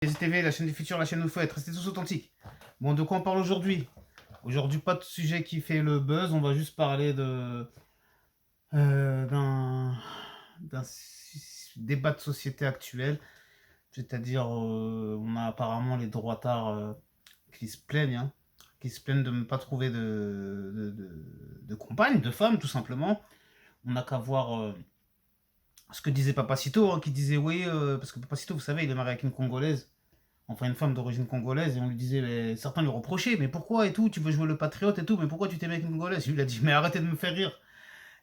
TV, la chaîne du futur, la chaîne où il faut être. Restez tous authentiques. Bon, de quoi on parle aujourd'hui? Aujourd'hui, pas de sujet qui fait le buzz. On va juste parler d'un débat de société actuel. C'est-à-dire, on a apparemment les droitards qui se plaignent, hein, qui se plaignent de ne pas trouver de compagne, de femme, tout simplement. On n'a qu'à voir ce que disait Papacito, hein, qui disait oui, parce que Papacito, vous savez, il est marié avec une Congolaise, enfin une femme d'origine congolaise, et on lui disait, mais certains lui reprochaient, mais pourquoi et tout, tu veux jouer le patriote et tout, mais pourquoi tu t'es mis avec une Congolaise? Il lui a dit, mais arrêtez de me faire rire.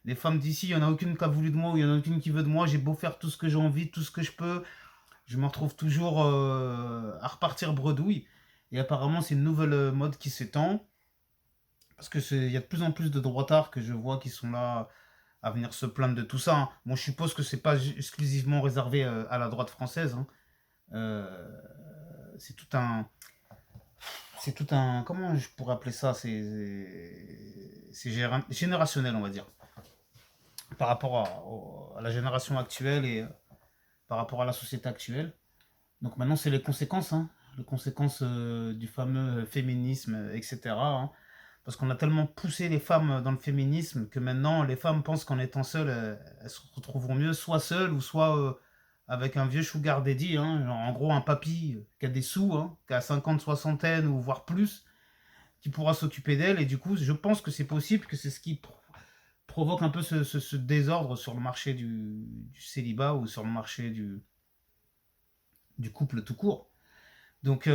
Les femmes d'ici, il n'y en a aucune qui a voulu de moi, ou il n'y en a aucune qui veut de moi, j'ai beau faire tout ce que j'ai envie, tout ce que je peux, je me retrouve toujours à repartir bredouille. Et apparemment, c'est une nouvelle mode qui s'étend, parce que il y a de plus en plus de droitards que je vois qui sont là à venir se plaindre de tout ça, hein. Bon, je suppose que c'est pas exclusivement réservé à la droite française, hein. Euh, c'est tout un, comment je pourrais appeler ça, c'est générationnel, on va dire, par rapport à la génération actuelle et par rapport à la société actuelle. Donc maintenant, c'est les conséquences, hein, les conséquences du fameux féminisme, etc., hein. Parce qu'on a tellement poussé les femmes dans le féminisme que maintenant, les femmes pensent qu'en étant seules, elles se retrouveront mieux, soit seules ou soit avec un vieux sugar daddy, hein, genre, en gros un papy qui a des sous, hein, qui a 50, soixantaine ou voire plus, qui pourra s'occuper d'elle. Et du coup, je pense que c'est possible que c'est ce qui provoque un peu ce désordre sur le marché du célibat ou sur le marché du couple tout court. Donc,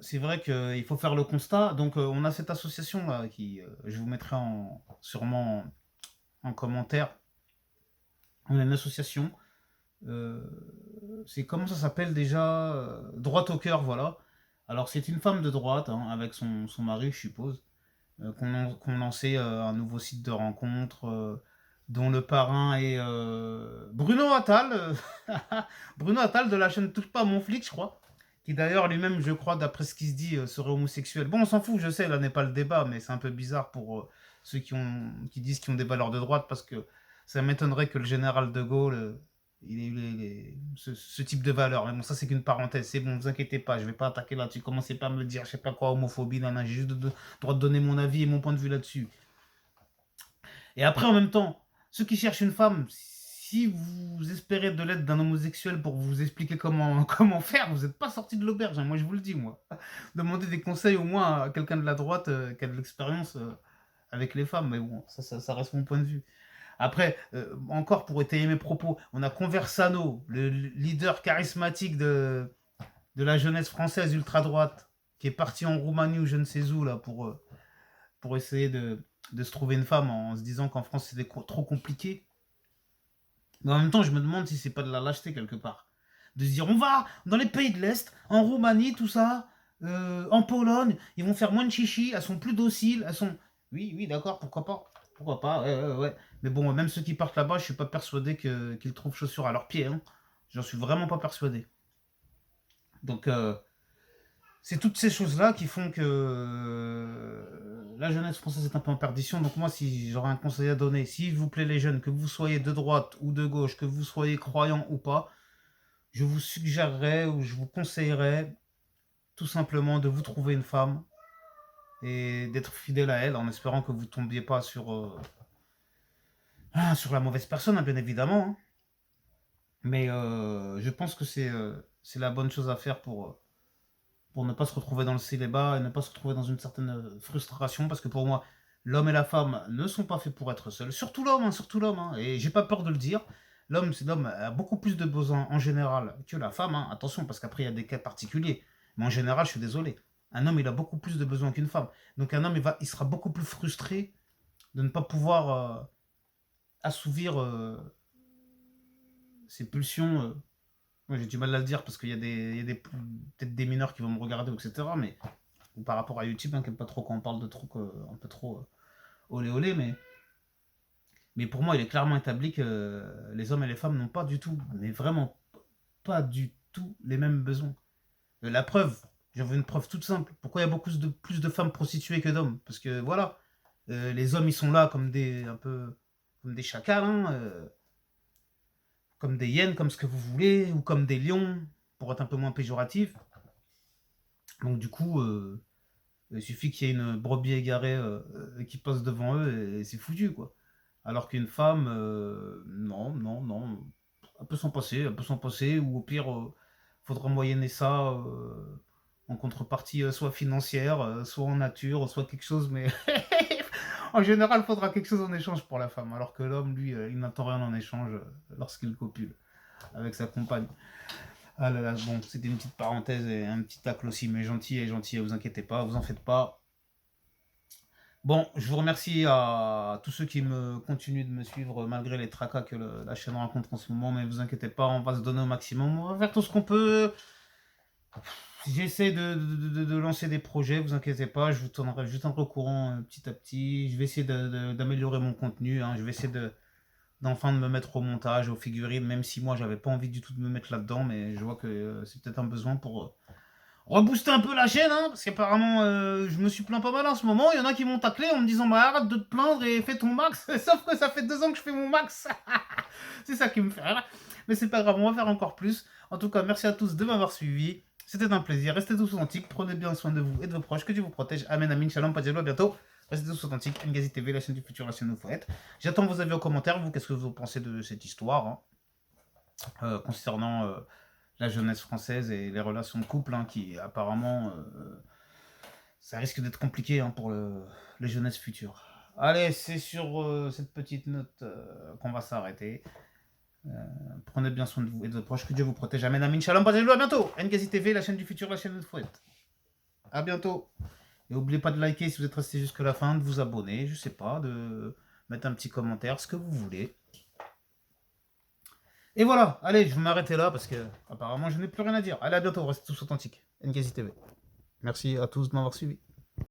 c'est vrai qu'il faut faire le constat. Donc, on a cette association là qui, je vous mettrai sûrement en commentaire. On a une association. euh, c'est comment ça s'appelle déjà? Droite au cœur, voilà. Alors, c'est une femme de droite, hein, avec son mari, je suppose, qu'on lançait un nouveau site de rencontre, dont le parrain est Bruno Attal. Bruno Attal de la chaîne Touche pas à mon flic, je crois. Qui d'ailleurs lui-même, je crois, d'après ce qui se dit, serait homosexuel. Bon, on s'en fout, je sais, là n'est pas le débat, mais c'est un peu bizarre pour ceux qui disent qu'ils ont des valeurs de droite, parce que ça m'étonnerait que le général de Gaulle, il ait ce type de valeurs. Mais bon, ça c'est qu'une parenthèse, c'est bon, ne vous inquiétez pas, je vais pas attaquer là-dessus. Commencez pas à me dire, je sais pas quoi, homophobie, nan, j'ai juste droit de donner mon avis et mon point de vue là-dessus. Et après, en même temps, ceux qui cherchent une femme, si vous espérez de l'aide d'un homosexuel pour vous expliquer comment, comment faire, vous n'êtes pas sorti de l'auberge, hein, moi je vous le dis, moi. Demandez des conseils au moins à quelqu'un de la droite qui a de l'expérience avec les femmes, mais bon, ça reste mon point de vue. Après, encore pour étayer mes propos, on a Conversano, le leader charismatique de la jeunesse française ultra-droite, qui est parti en Roumanie ou je ne sais où, là, pour essayer de se trouver une femme en se disant qu'en France c'était trop compliqué. Mais en même temps, je me demande si c'est pas de la lâcheté quelque part. De se dire, on va dans les pays de l'Est, en Roumanie, tout ça, en Pologne, ils vont faire moins de chichi, elles sont plus dociles, elles sont... Oui, oui, d'accord, pourquoi pas. Pourquoi pas, ouais, ouais, ouais. Mais bon, même ceux qui partent là-bas, je suis pas persuadé qu'ils trouvent chaussures à leurs pieds, hein. J'en suis vraiment pas persuadé. Donc, c'est toutes ces choses-là qui font que la jeunesse française est un peu en perdition. Donc moi, si j'aurais un conseil à donner, s'il vous plaît les jeunes, que vous soyez de droite ou de gauche, que vous soyez croyant ou pas, je vous suggérerais ou je vous conseillerais tout simplement de vous trouver une femme et d'être fidèle à elle en espérant que vous ne tombiez pas sur la mauvaise personne, hein, bien évidemment, hein. Mais je pense que c'est la bonne chose à faire pour ne pas se retrouver dans le célibat et ne pas se retrouver dans une certaine frustration, parce que pour moi, l'homme et la femme ne sont pas faits pour être seuls. Surtout l'homme, hein, surtout l'homme, hein, et j'ai pas peur de le dire. L'homme a beaucoup plus de besoins en général que la femme, hein. Attention, parce qu'après il y a des cas particuliers. Mais en général, je suis désolé. Un homme, il a beaucoup plus de besoins qu'une femme. Donc un homme, il sera beaucoup plus frustré de ne pas pouvoir assouvir ses pulsions. Moi, j'ai du mal à le dire parce qu'il y a peut-être des mineurs qui vont me regarder, etc. Mais par rapport à YouTube, hein, qui n'aime pas trop quand on parle de trucs un peu trop olé olé, mais pour moi, il est clairement établi que les hommes et les femmes n'ont pas du tout, mais vraiment pas du tout les mêmes besoins. La preuve, j'en veux une preuve toute simple. Pourquoi il y a beaucoup plus de femmes prostituées que d'hommes? Parce que voilà, les hommes ils sont là comme un peu comme des chacals, hein, comme des hyènes, comme ce que vous voulez, ou comme des lions, pour être un peu moins péjoratif. Donc du coup, il suffit qu'il y ait une brebis égarée qui passe devant eux et c'est foutu, quoi. Alors qu'une femme, non, non, non, elle peut s'en passer, ou au pire, faudra moyenner ça en contrepartie soit financière, soit en nature, soit quelque chose, mais en général, il faudra quelque chose en échange pour la femme, alors que l'homme, lui, il n'attend rien en échange lorsqu'il copule avec sa compagne. Ah là là, bon, c'était une petite parenthèse et un petit tacle aussi, mais gentil, vous inquiétez pas, vous en faites pas. Bon, je vous remercie à tous ceux qui me continuent de me suivre malgré les tracas que la chaîne rencontre en ce moment, mais vous inquiétez pas, on va se donner au maximum, on va faire tout ce qu'on peut. J'essaie de lancer des projets, vous inquiétez pas, je vous tiendrai au courant petit à petit. Je vais essayer d'améliorer mon contenu, hein. Je vais essayer d'enfin de me mettre au montage, aux figurines, même si moi j'avais pas envie du tout de me mettre là-dedans, mais je vois que c'est peut-être un besoin pour rebooster un peu la chaîne, hein, parce qu'apparemment je me suis plaint pas mal en ce moment. Il y en a qui m'ont taclé en me disant bah arrête de te plaindre et fais ton max. Sauf que ça fait 2 ans que je fais mon max. C'est ça qui me fait rire. Mais c'est pas grave, on va faire encore plus. En tout cas, merci à tous de m'avoir suivi. C'était un plaisir. Restez tous authentiques. Prenez bien soin de vous et de vos proches. Que Dieu vous protège. Amen, amin, shalom, pas à bientôt. Restez tous authentiques. Ngazi TV, la chaîne du futur, la chaîne où il faut être. J'attends vos avis en commentaire. Vous, qu'est-ce que vous pensez de cette histoire, hein, concernant la jeunesse française et les relations de couple, hein, qui apparemment, ça risque d'être compliqué, hein, pour les jeunesses futures. Allez, c'est sur cette petite note qu'on va s'arrêter. Prenez bien soin de vous et de vos proches. Que Dieu vous protège. Amen, amin, shalom, à bientôt. Ngazi TV, la chaîne du futur, la chaîne où il faut être. À bientôt. Et n'oubliez pas de liker si vous êtes resté jusqu'à la fin, de vous abonner, je sais pas, de mettre un petit commentaire, ce que vous voulez. Et voilà, allez, je vais m'arrêter là parce que apparemment je n'ai plus rien à dire. Allez, à bientôt, restez tous authentiques. Ngazi TV. Merci à tous de m'avoir suivi.